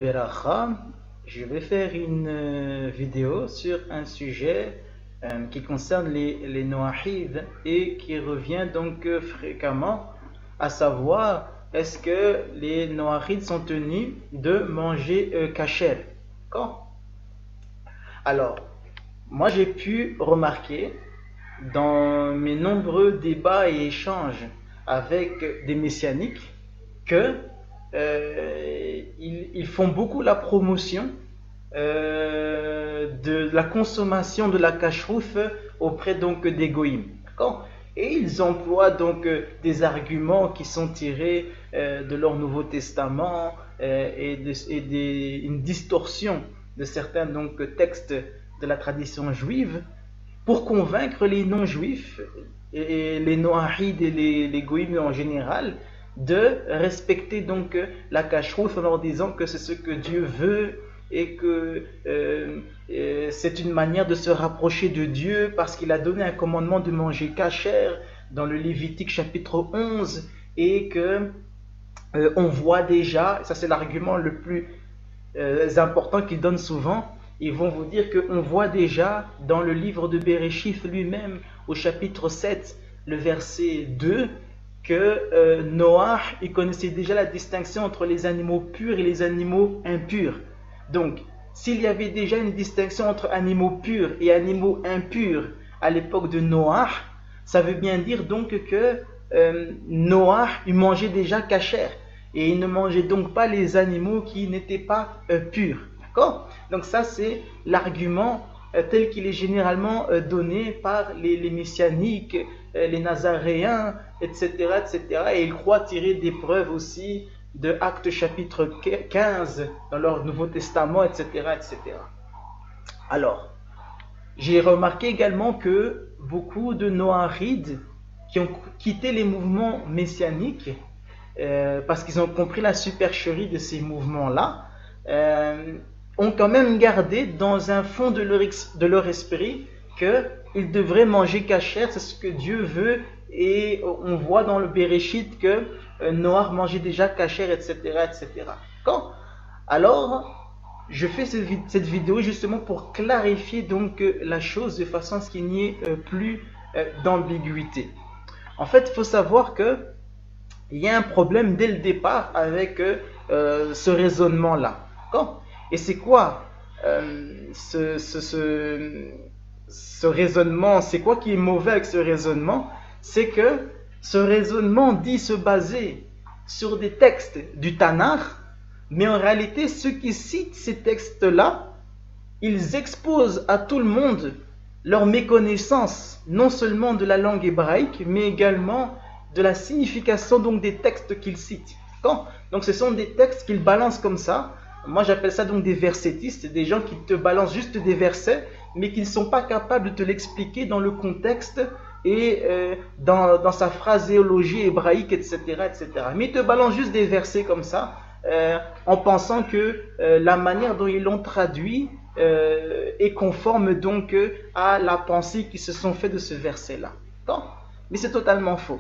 Beracha, je vais faire une vidéo sur un sujet qui concerne les Noahides et qui revient donc fréquemment, à savoir est-ce que les Noahides sont tenus de manger kasher. D'accord? Alors, moi j'ai pu remarquer dans mes nombreux débats et échanges avec des messianiques que ils font beaucoup la promotion de la consommation de la cacherouf auprès donc des goïms. D'accord? Et ils emploient donc des arguments qui sont tirés de leur Nouveau Testament une distorsion de certains donc textes de la tradition juive pour convaincre les non-juifs et les noahides et les goïms en général de respecter donc la cacherouf en leur disant que c'est ce que Dieu veut et que c'est une manière de se rapprocher de Dieu parce qu'il a donné un commandement de manger kasher dans le Lévitique chapitre 11 et que on voit déjà, ça c'est l'argument le plus important qu'ils donnent souvent, ils vont vous dire qu'on voit déjà dans le livre de Bereshith lui-même, au chapitre 7, le verset 2, que Noah, il connaissait déjà la distinction entre les animaux purs et les animaux impurs. Donc, s'il y avait déjà une distinction entre animaux purs et animaux impurs à l'époque de Noah, ça veut bien dire donc que Noah, il mangeait déjà kasher. Et il ne mangeait donc pas les animaux qui n'étaient pas purs. D'accord? Donc ça, c'est l'argument tel qu'il est généralement donné par les messianiques, les nazaréens, etc., etc. Et ils croient tirer des preuves aussi de Actes chapitre 15 dans leur Nouveau Testament, etc., etc. Alors, j'ai remarqué également que beaucoup de Noahides qui ont quitté les mouvements messianiques parce qu'ils ont compris la supercherie de ces mouvements-là, ont quand même gardé dans un fond de leur esprit qu'ils devraient manger kasher, c'est ce que Dieu veut, et on voit dans le Bereshit que Noah mangeait déjà kasher, etc., etc. Quand? Alors, je fais cette vidéo justement pour clarifier donc la chose de façon à ce qu'il n'y ait plus d'ambiguïté. En fait, il faut savoir que il y a un problème dès le départ avec ce raisonnement-là. Et c'est quoi ce raisonnement? C'est quoi qui est mauvais avec ce raisonnement? C'est que ce raisonnement dit se baser sur des textes du Tanakh, mais en réalité, ceux qui citent ces textes-là, ils exposent à tout le monde leur méconnaissance, non seulement de la langue hébraïque, mais également de la signification donc des textes qu'ils citent. Donc ce sont des textes qu'ils balancent comme ça. Moi j'appelle ça donc des versettistes, des gens qui te balancent juste des versets, mais qui ne sont pas capables de te l'expliquer dans le contexte et dans sa phraséologie hébraïque, etc., etc. Mais ils te balancent juste des versets comme ça, en pensant que la manière dont ils l'ont traduit est conforme donc à la pensée qui se sont fait de ce verset-là. Mais c'est totalement faux.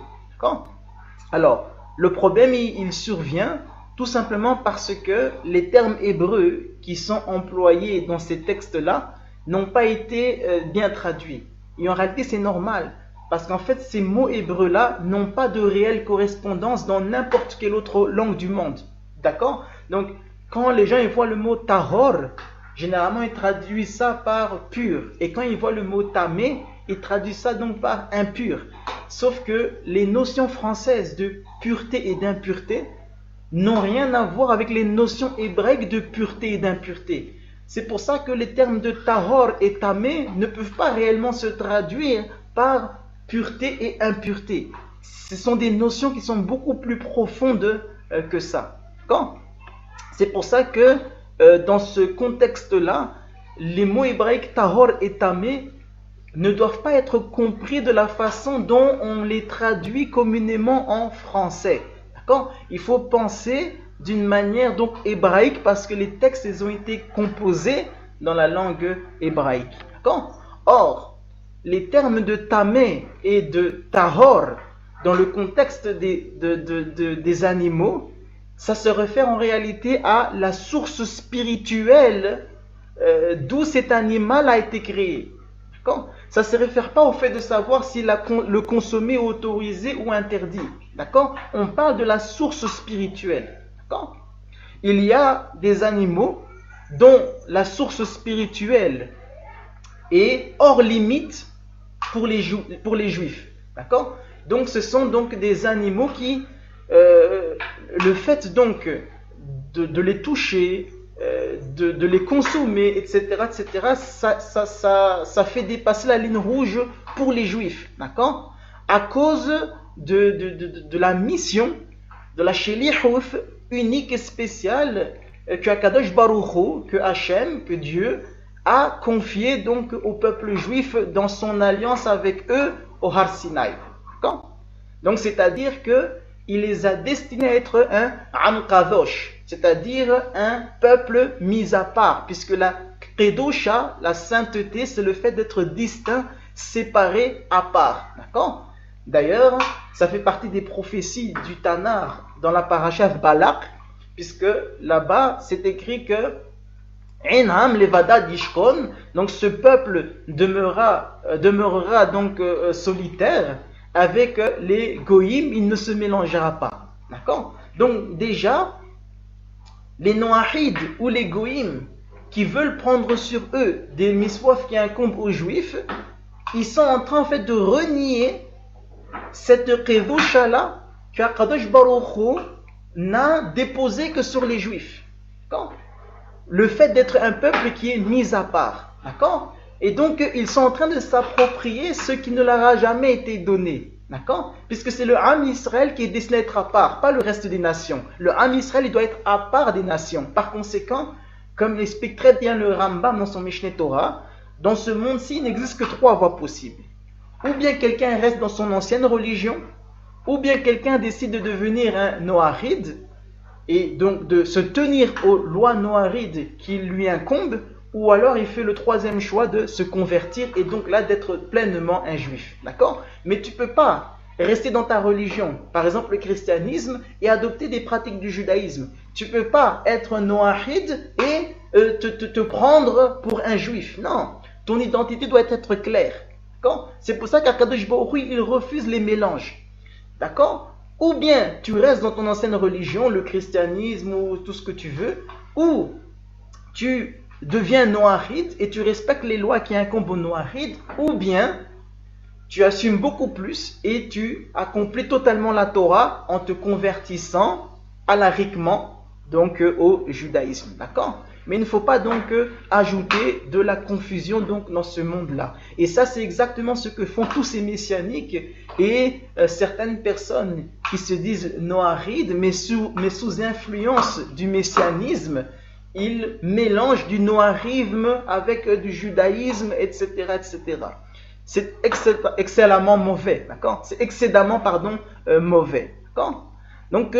Alors, le problème, il survient tout simplement parce que les termes hébreux qui sont employés dans ces textes-là n'ont pas été bien traduits. Et en réalité, c'est normal, parce qu'en fait, ces mots hébreux-là n'ont pas de réelle correspondance dans n'importe quelle autre langue du monde. D'accord? Donc, quand les gens ils voient le mot tahor, généralement, ils traduisent ça par pur. Et quand ils voient le mot tamé, ils traduisent ça donc par impur. Sauf que les notions françaises de pureté et d'impureté n'ont rien à voir avec les notions hébraïques de pureté et d'impureté. C'est pour ça que les termes de tahor et tamé ne peuvent pas réellement se traduire par pureté et impureté. Ce sont des notions qui sont beaucoup plus profondes que ça. C'est pour ça que dans ce contexte-là, les mots hébraïques tahor et tamé ne doivent pas être compris de la façon dont on les traduit communément en français. D'accord? Il faut penser d'une manière donc hébraïque parce que les textes ils ont été composés dans la langue hébraïque. D'accord? Or, les termes de tamé et de tahor dans le contexte des animaux, ça se réfère en réalité à la source spirituelle d'où cet animal a été créé. D'accord? Ça ne se réfère pas au fait de savoir si le consommer est autorisé ou interdit. D'accord? On parle de la source spirituelle. D'accord? Il y a des animaux dont la source spirituelle est hors limite pour les juifs. D'accord? Donc ce sont donc des animaux qui, le fait donc de les toucher, de les consommer, etc., ça fait dépasser la ligne rouge pour les juifs, d'accord? À cause de la mission, de la shelihouf unique et spéciale que Akadosh Baruch Hu, que Hachem, que Dieu a confié donc au peuple juif dans son alliance avec eux au Har Sinaï. D'accord? Donc c'est-à-dire que il les a destinés à être un Am Kadosh, c'est-à-dire un peuple mis à part, puisque la Kedosha, la sainteté, c'est le fait d'être distinct, séparé, à part. D'accord? D'ailleurs, ça fait partie des prophéties du Tanar dans la paracha Balak, puisque là-bas, c'est écrit que Enam levada dishkon, donc ce peuple demeurera donc solitaire. Avec les goïms, il ne se mélangera pas. D'accord? Donc déjà, les noahides ou les goïms qui veulent prendre sur eux des miswaf qui incombent aux juifs, ils sont en train en fait de renier cette kedusha-là que Akadosh Baruch Hu n'a déposé que sur les juifs. D'accord? Le fait d'être un peuple qui est mis à part. D'accord? Et donc, ils sont en train de s'approprier ce qui ne leur a jamais été donné. D'accord? Puisque c'est le Ham Israël qui est destiné à être à part, pas le reste des nations. Le Ham Israël, il doit être à part des nations. Par conséquent, comme l'explique très bien le Rambam dans son Mishneh Torah, dans ce monde-ci, il n'existe que 3 voies possibles. Ou bien quelqu'un reste dans son ancienne religion, ou bien quelqu'un décide de devenir un Noahide, et donc de se tenir aux lois noahrides qui lui incombent, ou alors il fait le 3e choix de se convertir et donc là d'être pleinement un juif. D'accord? Mais tu ne peux pas rester dans ta religion, par exemple le christianisme, et adopter des pratiques du judaïsme. Tu ne peux pas être un noahide et te prendre pour un juif. Non, ton identité doit être claire. D'accord? C'est pour ça qu'Akadosh Baruch Hu, il refuse les mélanges. D'accord? Ou bien tu restes dans ton ancienne religion, le christianisme ou tout ce que tu veux, ou tu deviens noahide et tu respectes les lois qui incombent aux noahides, ou bien tu assumes beaucoup plus et tu accomplis totalement la Torah en te convertissant alariquement donc au judaïsme. D'accord? Mais il ne faut pas donc ajouter de la confusion donc dans ce monde-là. Et ça, c'est exactement ce que font tous ces messianiques et certaines personnes qui se disent noahrides, mais sous influence du messianisme, ils mélangent du noarisme avec du judaïsme, etc., etc. C'est excellemment mauvais, d'accord? C'est excédemment, mauvais, d'accord? Donc,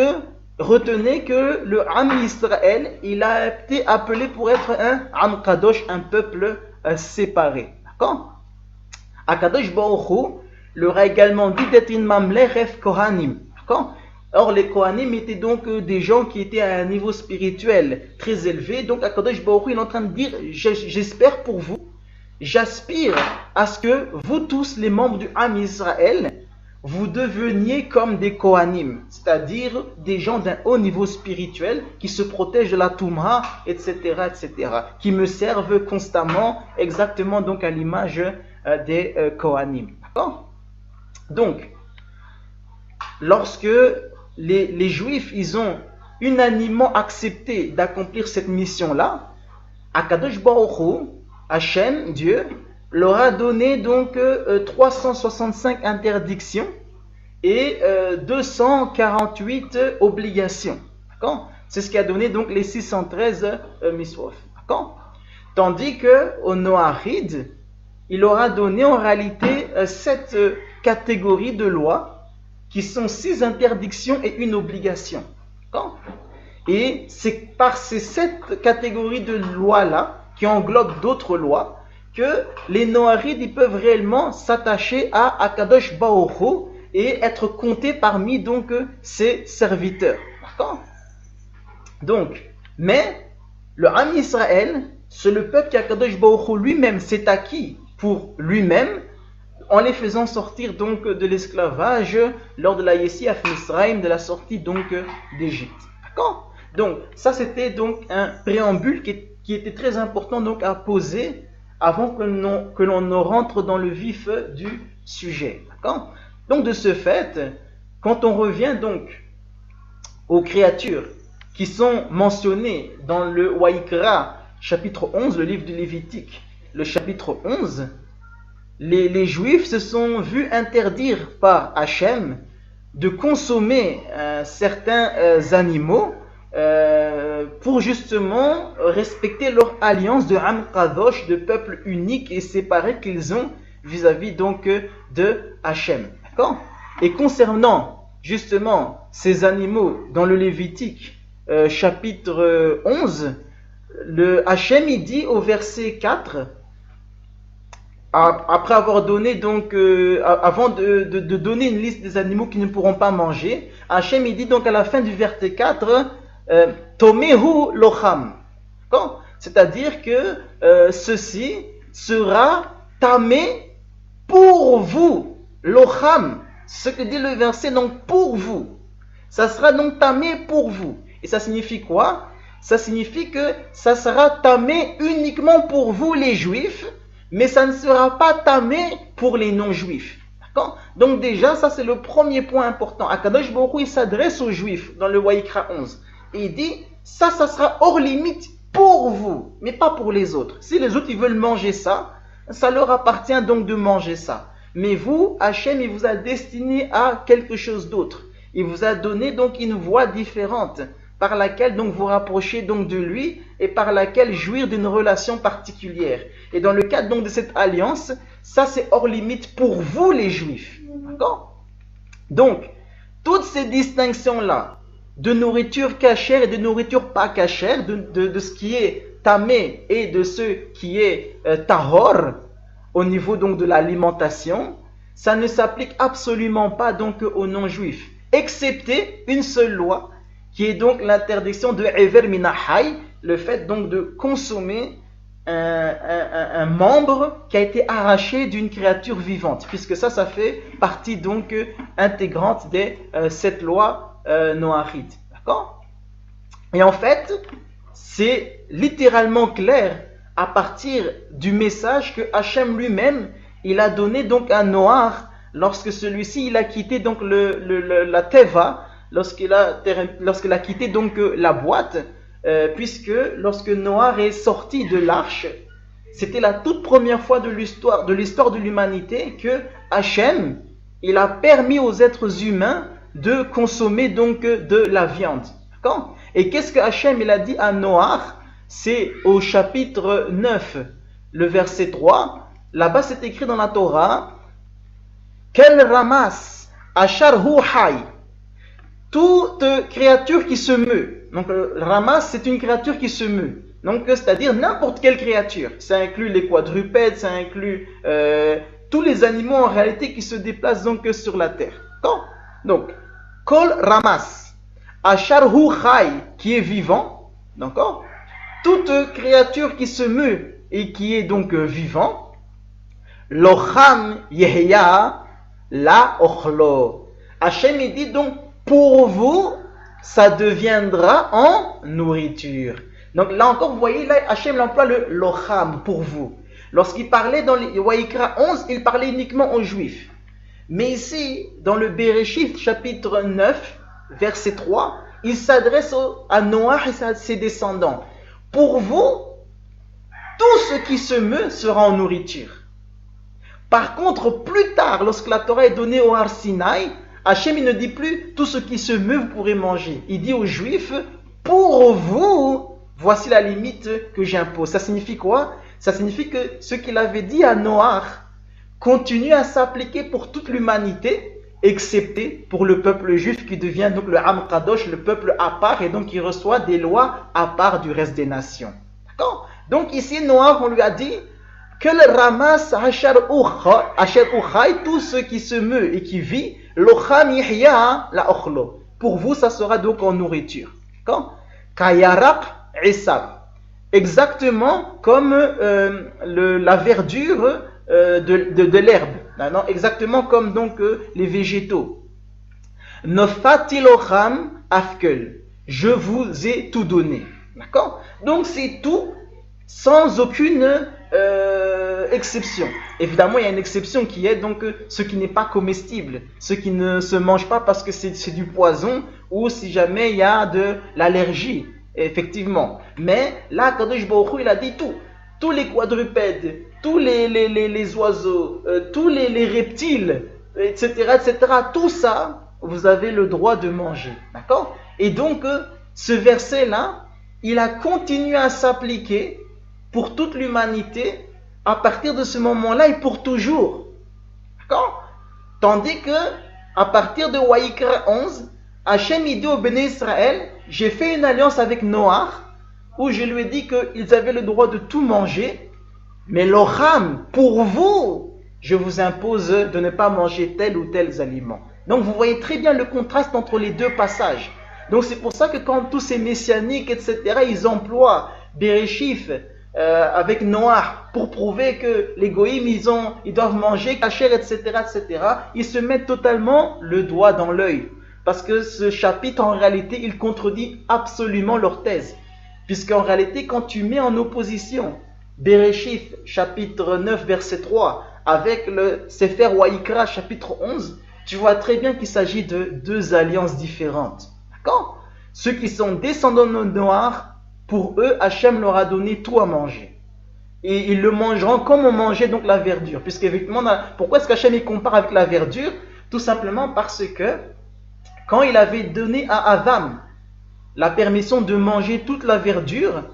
retenez que le Am Israël, il a été appelé pour être un Am Kadosh, un peuple séparé, d'accord? Akadosh Baruch Hu leur a également dit d'être une mamleref kohanim, d'accord? Or, les Kohanim étaient donc des gens qui étaient à un niveau spirituel très élevé. Donc, Akadosh Baruch Hu, il est en train de dire, j'espère pour vous, j'aspire à ce que vous tous, les membres du Ham Israël, vous deveniez comme des Kohanim, c'est-à-dire des gens d'un haut niveau spirituel qui se protègent de la Toumha, etc., etc., qui me servent constamment, exactement donc à l'image des Kohanim. D'accord? Donc, lorsque les Juifs, ils ont unanimement accepté d'accomplir cette mission-là, Akadosh Baruch Hu, Hachem, Dieu, leur a donné donc 365 interdictions et 248 obligations. C'est ce qui a donné donc les 613 miswaf. Tandis qu'au Noahide, il leur a donné en réalité 7 catégories de lois qui sont 6 interdictions et une obligation. Et c'est par ces 7 catégories de lois-là, qui englobent d'autres lois, que les Noahrides ils peuvent réellement s'attacher à Akadosh Baruch Hu et être comptés parmi donc ses serviteurs. D'accord? Donc, mais le Am Israël, c'est le peuple qui Akadosh Baruch Hu lui-même s'est acquis pour lui-même en les faisant sortir donc de l'esclavage lors de la Yetziat Mitzrayim, de la sortie donc d'Égypte. D'accord? Donc, ça c'était donc un préambule qui était très important donc à poser avant que l'on ne rentre dans le vif du sujet. D'accord? Donc, de ce fait, quand on revient donc aux créatures qui sont mentionnées dans le Waïkra, chapitre 11, le livre du Lévitique, le chapitre 11, les Juifs se sont vus interdire par Hachem de consommer certains animaux pour justement respecter leur alliance de Am Kadosh, de peuple unique et séparé qu'ils ont vis-à-vis donc de Hachem. D'accord? Et concernant justement ces animaux dans le Lévitique, chapitre 11, le Hachem il dit au verset 4, après avoir donné donc, avant de donner une liste des animaux qui ne pourront pas manger, Hachem il dit donc à la fin du verset 4, Tomehu locham. C'est-à-dire que ceci sera tamé pour vous. Locham, ce que dit le verset, donc pour vous. Ça sera donc tamé pour vous. Et ça signifie quoi? Ça signifie que ça sera tamé uniquement pour vous les Juifs, mais ça ne sera pas tamé pour les non-Juifs. D'accord? Donc déjà, ça c'est le premier point important. Akadosh Baruch Hu, il s'adresse aux Juifs dans le Waïkra 11. Et il dit, ça sera hors limite pour vous, mais pas pour les autres. Si les autres ils veulent manger ça, ça leur appartient donc de manger ça. Mais vous, Hachem, il vous a destiné à quelque chose d'autre. Il vous a donné donc une voie différente par laquelle donc vous rapprochez donc de lui et par laquelle jouir d'une relation particulière. Et dans le cadre donc de cette alliance, ça c'est hors limite pour vous les Juifs. D'accord? Donc, toutes ces distinctions-là, de nourriture cachère et de nourriture pas cachère, de ce qui est tamé et de ce qui est tahor, au niveau donc de l'alimentation, ça ne s'applique absolument pas donc aux non-juifs, excepté une seule loi, qui est donc l'interdiction de Ever Minahay, le fait donc de consommer un membre qui a été arraché d'une créature vivante, puisque ça fait partie donc intégrante de cette loi noahide. D'accord? Et en fait, c'est littéralement clair à partir du message que Hachem lui-même il a donné donc à Noach lorsque celui-ci il a quitté donc la Teva, lorsqu'il a quitté donc la boîte, puisque lorsque Noach est sorti de l'arche, c'était la toute première fois de l'histoire de l'humanité que Hachem il a permis aux êtres humains de consommer donc de la viande. D'accord? Et qu'est-ce que Hachem il a dit à Noach? C'est au chapitre 9, le verset 3. Là-bas, c'est écrit dans la Torah, Quel ramas, achar hu hay. Toute créature qui se meut. Donc, le ramas, c'est une créature qui se meut. Donc, c'est-à-dire n'importe quelle créature. Ça inclut les quadrupèdes, ça inclut tous les animaux en réalité qui se déplacent donc sur la terre. D'accord? Donc, kol ramas, achar hu hay, qui est vivant. D'accord? Toute créature qui se meut et qui est donc vivant, locham yehya la ochlo. Hachem il dit donc pour vous ça deviendra en nourriture. Donc là encore vous voyez là Hachem emploie le locham pour vous. Lorsqu'il parlait dans le Waïkra 11, il parlait uniquement aux Juifs. Mais ici dans le Bereshit chapitre 9 verset 3, il s'adresse à Noach et à ses descendants. Pour vous, tout ce qui se meut sera en nourriture. Par contre, plus tard, lorsque la Torah est donnée au Har Sinaï, Hachem il ne dit plus tout ce qui se meut vous pourrez manger. Il dit aux Juifs, pour vous, voici la limite que j'impose. Ça signifie quoi? Ça signifie que ce qu'il avait dit à Noach continue à s'appliquer pour toute l'humanité, excepté pour le peuple juif qui devient donc le Am Kadosh, le peuple à part, et donc qui reçoit des lois à part du reste des nations. D'accord? Donc ici, Noach, on lui a dit que le ramas hachar uchay, tout ce qui se meut et qui vit, locham yihya la ochlo. Pour vous, ça sera donc en nourriture. D'accord? Kayaraq Isab. Exactement comme la verdure de l'herbe. Non, exactement comme donc les végétaux. Nofatilocham afkel. Je vous ai tout donné. D'accord? Donc c'est tout sans aucune exception. Évidemment, il y a une exception qui est donc ce qui n'est pas comestible, ce qui ne se mange pas parce que c'est du poison ou si jamais il y a de l'allergie, effectivement. Mais là, Kadosh Baruch Hu, il a dit tout. Tous les quadrupèdes, tous les oiseaux, tous les reptiles, etc., etc., tout ça, vous avez le droit de manger. D'accord? Et donc, ce verset-là, il a continué à s'appliquer pour toute l'humanité à partir de ce moment-là et pour toujours. D'accord? Tandis que, à partir de Waïkra 11, Hachem dit au Béné Israël, j'ai fait une alliance avec Noach, où je lui ai dit qu'ils avaient le droit de tout manger, mais l'Ocham, pour vous, je vous impose de ne pas manger tel ou tel aliment. Donc vous voyez très bien le contraste entre les deux passages. Donc c'est pour ça que quand tous ces messianiques, etc., ils emploient Bereshith avec Noach pour prouver que les goïms, ils doivent manger kasher, etc., etc., ils se mettent totalement le doigt dans l'œil. Parce que ce chapitre, en réalité, il contredit absolument leur thèse. Puisqu'en réalité, quand tu mets en opposition Bereshith, chapitre 9, verset 3, avec le Sefer Waïkra, chapitre 11, tu vois très bien qu'il s'agit de deux alliances différentes. D'accord? Ceux qui sont descendants de Noach, pour eux, Hachem leur a donné tout à manger. Et ils le mangeront comme on mangeait donc la verdure. Puisqu'effectivement, pourquoi est-ce qu'Hachem il compare avec la verdure? Tout simplement parce que quand il avait donné à Adam la permission de manger toute la verdure,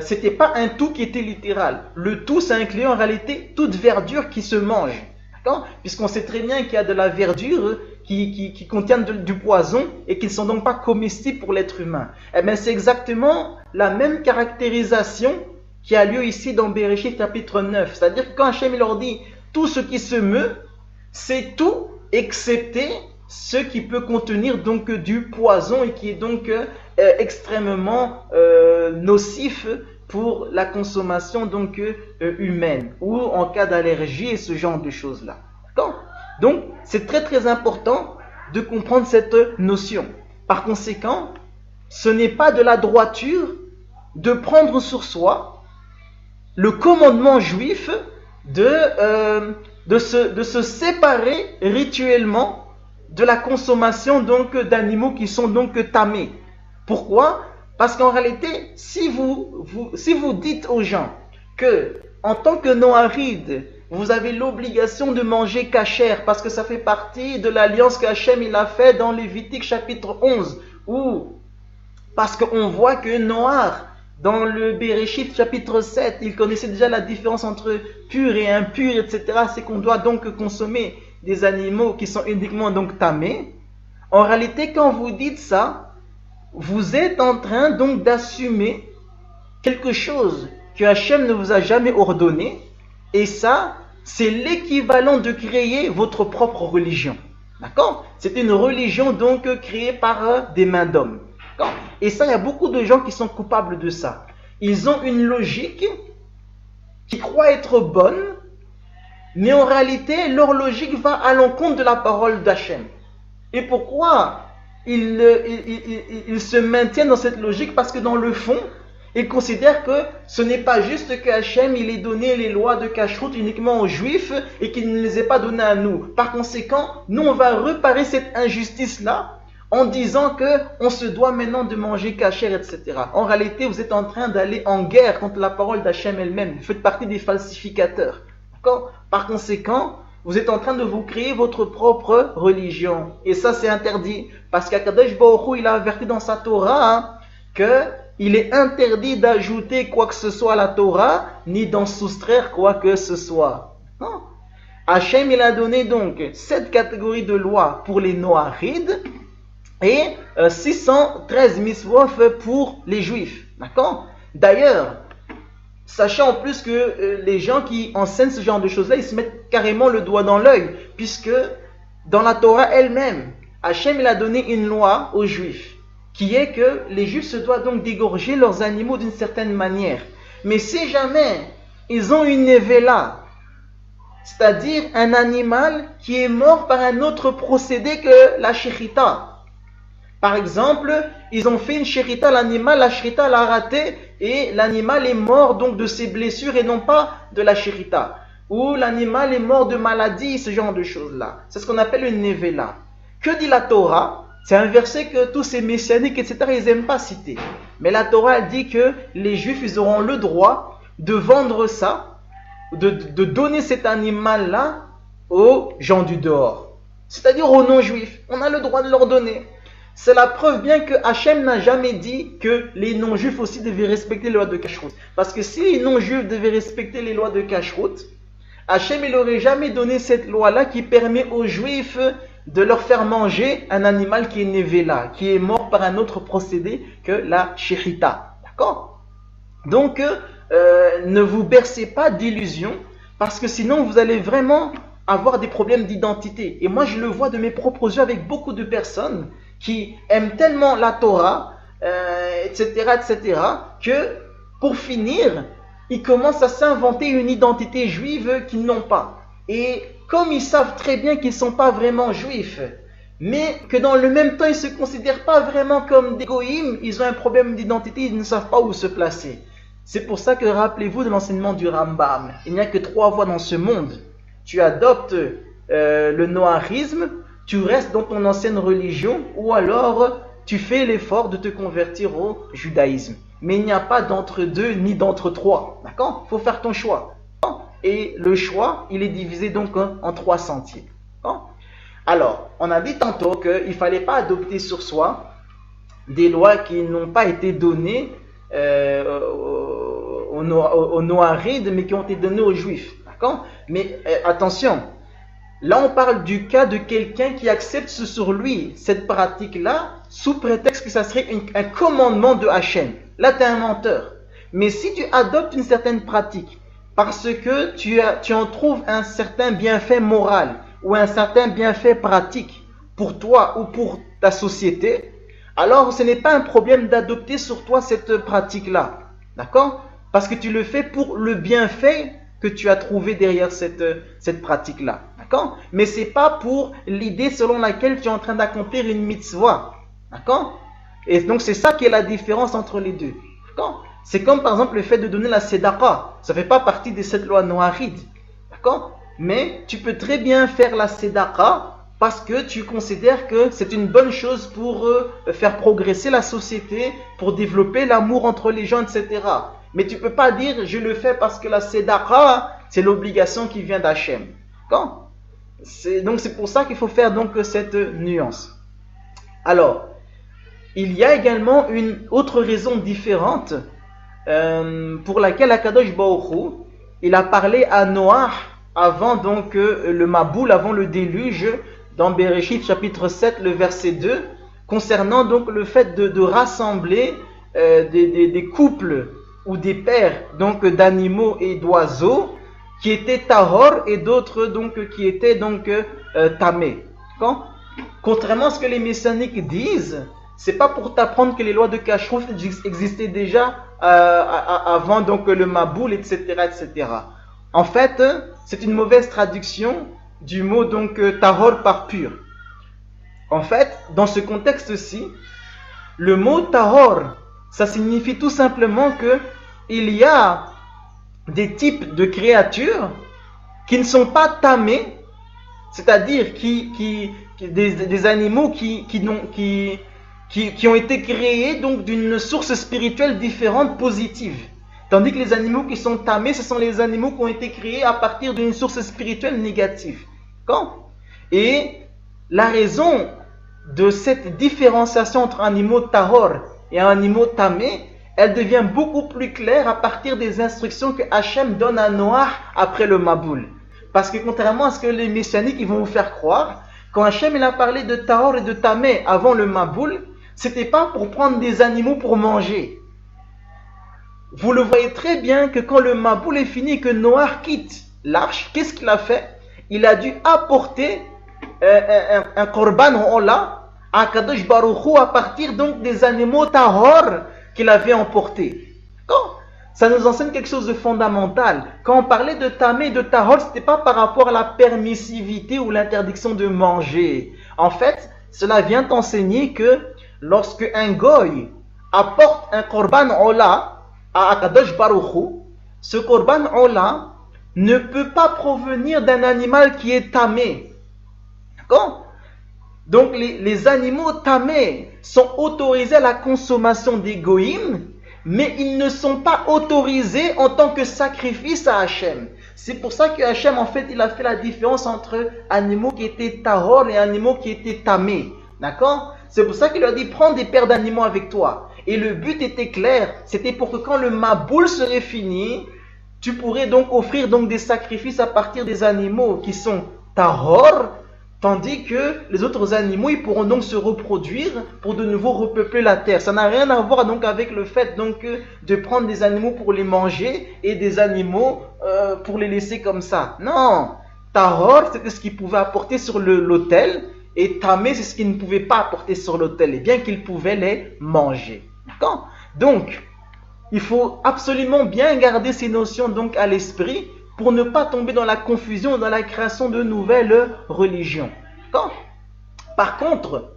c'était pas un tout qui était littéral. Le tout, ça inclut en réalité toute verdure qui se mange. D'accord? Puisqu'on sait très bien qu'il y a de la verdure qui contiennent du poison et qui ne sont donc pas comestibles pour l'être humain. Eh bien, c'est exactement la même caractérisation qui a lieu ici dans Bereshith chapitre 9. C'est-à-dire que quand Hachem leur dit tout ce qui se meut, c'est tout excepté ce qui peut contenir donc du poison et qui est donc extrêmement nocif pour la consommation donc humaine ou en cas d'allergie et ce genre de choses-là. D'accord? Donc, c'est très très important de comprendre cette notion. Par conséquent, ce n'est pas de la droiture de prendre sur soi le commandement juif de se séparer rituellement de la consommation donc d'animaux qui sont donc tamés. Pourquoi? Parce qu'en réalité, si vous dites aux gens que en tant que noachide, vous avez l'obligation de manger kasher parce que ça fait partie de l'alliance qu'Hachem il a fait dans Lévitique chapitre 11, ou parce qu'on voit que Noach, dans le Bereshith chapitre 7, il connaissait déjà la différence entre pur et impur, etc. C'est qu'on doit donc consommer des animaux qui sont uniquement donc tamés. En réalité, quand vous dites ça, vous êtes en train donc d'assumer quelque chose que Hachem ne vous a jamais ordonné, et ça, c'est l'équivalent de créer votre propre religion. D'accord? C'est une religion donc créée par des mains d'hommes. D'accord? Et ça, il y a beaucoup de gens qui sont coupables de ça. Ils ont une logique qui croit être bonne, mais en réalité, leur logique va à l'encontre de la parole d'Hachem. Et pourquoi ils se maintiennent dans cette logique? Parce que dans le fond, ils considèrent que ce n'est pas juste que Hachem il ait donné les lois de Kashrut uniquement aux Juifs et qu'il ne les ait pas données à nous. Par conséquent, nous on va réparer cette injustice-là en disant qu'on se doit maintenant de manger kasher, etc. En réalité, vous êtes en train d'aller en guerre contre la parole d'Hachem elle-même. Vous faites partie des falsificateurs. D'accord? Par conséquent, vous êtes en train de vous créer votre propre religion. Et ça, c'est interdit. Parce qu'Akadosh Baruch Hu, il a averti dans sa Torah qu'il est interdit d'ajouter quoi que ce soit à la Torah, ni d'en soustraire quoi que ce soit. Non. Hachem, il a donné donc 7 catégories de lois pour les Noachides et 613 mitzvot pour les Juifs. D'accord? D'ailleurs, sachez en plus que les gens qui enseignent ce genre de choses-là, ils se mettent carrément le doigt dans l'œil, puisque dans la Torah elle-même, Hachem il a donné une loi aux Juifs, qui est que les Juifs se doivent donc d'égorger leurs animaux d'une certaine manière. Mais si jamais ils ont une nevela, c'est-à-dire un animal qui est mort par un autre procédé que la shechita. Par exemple, ils ont fait une shechita, l'animal, la shechita l'a raté et l'animal est mort donc de ses blessures et non pas de la shechita. Ou l'animal est mort de maladie, ce genre de choses-là. C'est ce qu'on appelle une nevela. Que dit la Torah? C'est un verset que tous ces messianiques, etc., ils n'aiment pas citer. Mais la Torah dit que les Juifs, ils auront le droit de vendre ça, de donner cet animal-là aux gens du dehors. C'est-à-dire aux non-juifs. On a le droit de leur donner. C'est la preuve bien que Hachem n'a jamais dit que les non-juifs aussi devaient respecter les lois de Kashrut. Parce que si les non-juifs devaient respecter les lois de Kashrut, Hachem il n'aurait jamais donné cette loi-là qui permet aux juifs de leur faire manger un animal qui est nevela, qui est mort par un autre procédé que la shechita. D'accord? Donc, ne vous bercez pas d'illusions, parce que sinon vous allez vraiment avoir des problèmes d'identité. Et moi je le vois de mes propres yeux avec beaucoup de personnes qui aiment tellement la Torah, etc., que pour finir, ils commencent à s'inventer une identité juive qu'ils n'ont pas. Et comme ils savent très bien qu'ils ne sont pas vraiment juifs, mais que dans le même temps ils ne se considèrent pas vraiment comme des goïms, ils ont un problème d'identité, ils ne savent pas où se placer. C'est pour ça que rappelez-vous de l'enseignement du Rambam. Il n'y a que 3 voies dans ce monde. Tu adoptes le noarisme, tu restes dans ton ancienne religion, ou alors tu fais l'effort de te convertir au judaïsme. Mais il n'y a pas d'entre deux ni d'entre trois. D'accord? Il faut faire ton choix. Et le choix, il est divisé donc en 3 sentiers. Alors, on a dit tantôt qu'il ne fallait pas adopter sur soi des lois qui n'ont pas été données aux Noarides, mais qui ont été données aux Juifs. D'accord? Mais attention, là on parle du cas de quelqu'un qui accepte sur lui cette pratique-là, sous prétexte que ça serait un commandement de Hachem. Là, tu es un menteur. Mais si tu adoptes une certaine pratique, parce que tu en trouves un certain bienfait moral, ou un certain bienfait pratique, pour toi ou pour ta société, alors ce n'est pas un problème d'adopter sur toi cette pratique-là. D'accord? Parce que tu le fais pour le bienfait que tu as trouvé derrière cette pratique-là. D'accord? Mais ce n'est pas pour l'idée selon laquelle tu es en train d'accomplir une mitzvah. D'accord? Et donc c'est ça qui est la différence entre les deux. D'accord? C'est comme par exemple le fait de donner la sédaqa. Ça ne fait pas partie des 7 lois noarides. D'accord? Mais tu peux très bien faire la sédaqa parce que tu considères que c'est une bonne chose pour faire progresser la société, pour développer l'amour entre les gens, etc. Mais tu ne peux pas dire je le fais parce que la sédaqa, c'est l'obligation qui vient d'Hachem. D'accord? Donc c'est pour ça qu'il faut faire donc cette nuance. Alors, il y a également une autre raison différente pour laquelle Akadosh Baruch Hu, il a parlé à Noah avant donc le Maboul, avant le déluge, dans Bereshit chapitre 7, le verset 2, concernant donc le fait de rassembler des couples ou des pères donc d'animaux et d'oiseaux qui étaient tahor et d'autres donc qui étaient donc tamés. Contrairement à ce que les messianiques disent, c'est pas pour t'apprendre que les lois de Kashrut existaient déjà avant donc le Maboul, etc., etc. En fait, c'est une mauvaise traduction du mot donc tahor par pur. En fait, dans ce contexte-ci, le mot tahor, ça signifie tout simplement que il y a des types de créatures qui ne sont pas tamées, c'est-à-dire des animaux qui ont été créés donc d'une source spirituelle différente, positive. Tandis que les animaux qui sont tamés, ce sont les animaux qui ont été créés à partir d'une source spirituelle négative. Et la raison de cette différenciation entre animaux tahor et animaux tamés, elle devient beaucoup plus claire à partir des instructions que Hachem donne à Noah après le Maboul. Parce que contrairement à ce que les messianiques ils vont vous faire croire, quand Hachem il a parlé de tahor et de tamé avant le Maboul, c'était pas pour prendre des animaux pour manger. Vous le voyez très bien que quand le Maboul est fini et que Noah quitte l'arche, qu'est-ce qu'il a fait? Il a dû apporter un korban en Allah à Kadosh Baruch Hu à partir donc des animaux tahor qu'il avait emportés. D'accord? Ça nous enseigne quelque chose de fondamental. Quand on parlait de tamé et de tahor, ce n'était pas par rapport à la permissivité ou l'interdiction de manger. En fait, cela vient enseigner que lorsque un goy apporte un korban ola à Kadosh Baruch Hu, ce korban ola ne peut pas provenir d'un animal qui est tamé. D'accord? Donc les animaux tamés sont autorisés à la consommation des goïms, mais ils ne sont pas autorisés en tant que sacrifice à Hachem. C'est pour ça que Hachem, en fait, il a fait la différence entre animaux qui étaient tahor et animaux qui étaient tamés. D'accord? C'est pour ça qu'il leur dit, prends des paires d'animaux avec toi. Et le but était clair, c'était pour que quand le maboul serait fini, tu pourrais donc offrir donc des sacrifices à partir des animaux qui sont tahor, tandis que les autres animaux, ils pourront donc se reproduire pour de nouveau repeupler la terre. Ça n'a rien à voir donc avec le fait donc de prendre des animaux pour les manger et des animaux pour les laisser comme ça. Non, tahor, c'était ce qu'ils pouvaient apporter sur l'autel, et tamé, c'est ce qu'ils ne pouvaient pas apporter sur l'autel, et bien qu'ils pouvaient les manger. D'accord? Donc, il faut absolument bien garder ces notions donc à l'esprit pour ne pas tomber dans la confusion, dans la création de nouvelles religions. D'accord? Par contre,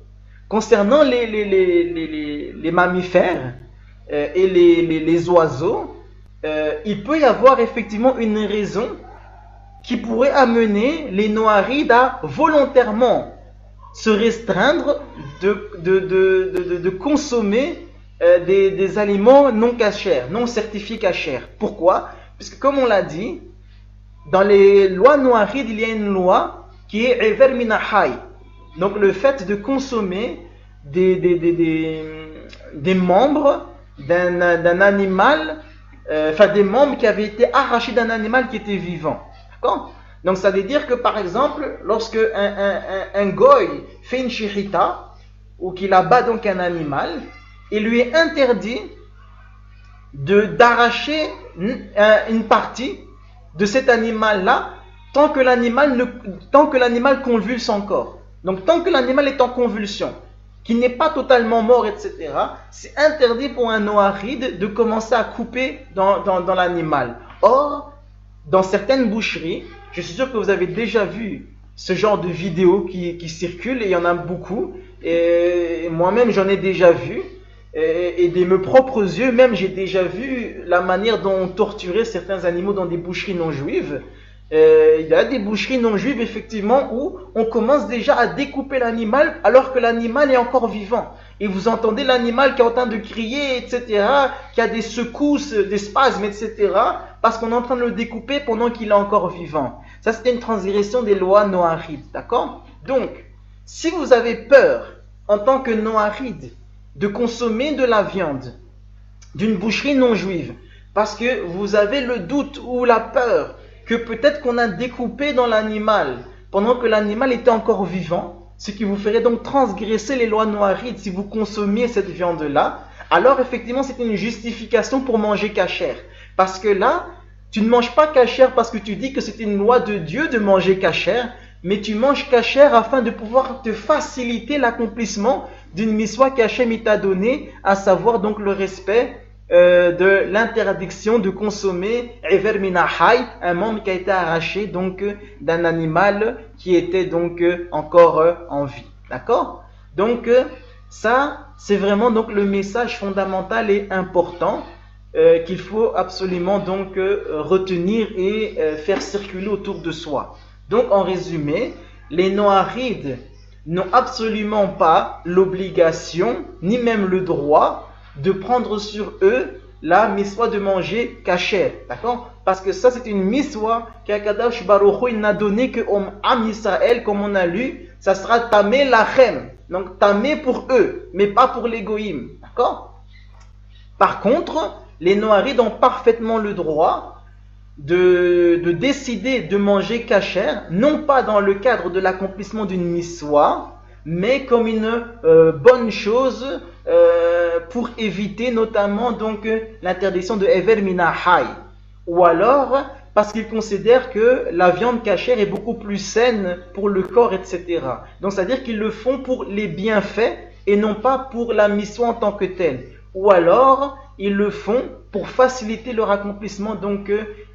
concernant les mammifères et les oiseaux, il peut y avoir effectivement une raison qui pourrait amener les Noahides à volontairement se restreindre de consommer des aliments non cachers, non certifiés cachers. Pourquoi? Puisque comme on l'a dit, dans les lois noahides, il y a une loi qui est Ever Minahai. Donc le fait de consommer des membres d'un animal, des membres qui avaient été arrachés d'un animal qui était vivant. D'accord? Donc ça veut dire que par exemple, lorsque un goy fait une shirita, ou qu'il abat donc un animal, il lui est interdit d'arracher une partie de cet animal-là tant que l'animal convulse encore. Donc tant que l'animal est en convulsion, qu'il n'est pas totalement mort, etc., c'est interdit pour un noahide de commencer à couper dans l'animal. Or, dans certaines boucheries, je suis sûr que vous avez déjà vu ce genre de vidéos qui circulent, et il y en a beaucoup, et moi-même j'en ai déjà vu. Et de mes propres yeux, même j'ai déjà vu la manière dont on torturait certains animaux dans des boucheries non juives. Il y a des boucheries non juives effectivement où on commence déjà à découper l'animal alors que l'animal est encore vivant. Et vous entendez l'animal qui est en train de crier, etc., qui a des secousses, des spasmes, etc., parce qu'on est en train de le découper pendant qu'il est encore vivant. Ça, c'est une transgression des lois noahides, d'accord? Donc, si vous avez peur en tant que noahide de consommer de la viande d'une boucherie non juive parce que vous avez le doute ou la peur que peut-être qu'on a découpé dans l'animal pendant que l'animal était encore vivant, ce qui vous ferait donc transgresser les lois noahides si vous consommiez cette viande-là, alors effectivement c'est une justification pour manger cachère. Parce que là, tu ne manges pas cachère parce que tu dis que c'est une loi de Dieu de manger cachère, mais tu manges cachère afin de pouvoir te faciliter l'accomplissement d'une miswa qu'Hachem t'a donnée, à savoir donc le respect de l'interdiction de consommer Ever Minahai, un membre qui a été arraché donc d'un animal qui était donc encore en vie. D'accord? Donc ça, c'est vraiment donc le message fondamental et important qu'il faut absolument donc retenir et faire circuler autour de soi. Donc en résumé, les Noahides n'ont absolument pas l'obligation, ni même le droit, de prendre sur eux la miswa de manger cachère. D'accord? Parce que ça, c'est une miswa qu'Akadosh Baruch Hu n'a donné que au Am Israël, comme on a lu, ça sera tamé lachem. Donc tamé pour eux, mais pas pour les goïms. D'accord? Par contre, les Noahides ont parfaitement le droit de décider de manger cachère, non pas dans le cadre de l'accomplissement d'une miswa, mais comme une bonne chose pour éviter notamment donc l'interdiction de Ever Minahai, ou alors parce qu'ils considèrent que la viande cachère est beaucoup plus saine pour le corps, etc. Donc, c'est-à-dire qu'ils le font pour les bienfaits et non pas pour la mission en tant que telle. Ou alors, ils le font pour faciliter leur accomplissement donc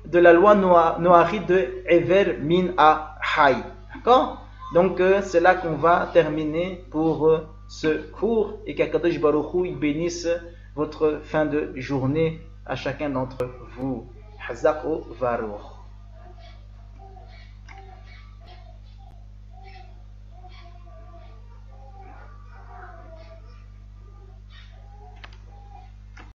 de la loi noari de Ever Min a Hay. D'accord? Donc, c'est là qu'on va terminer pour ce cours et qu'Akadosh Baruch Hu il bénisse votre fin de journée à chacun d'entre vous. Hazak o Varuch.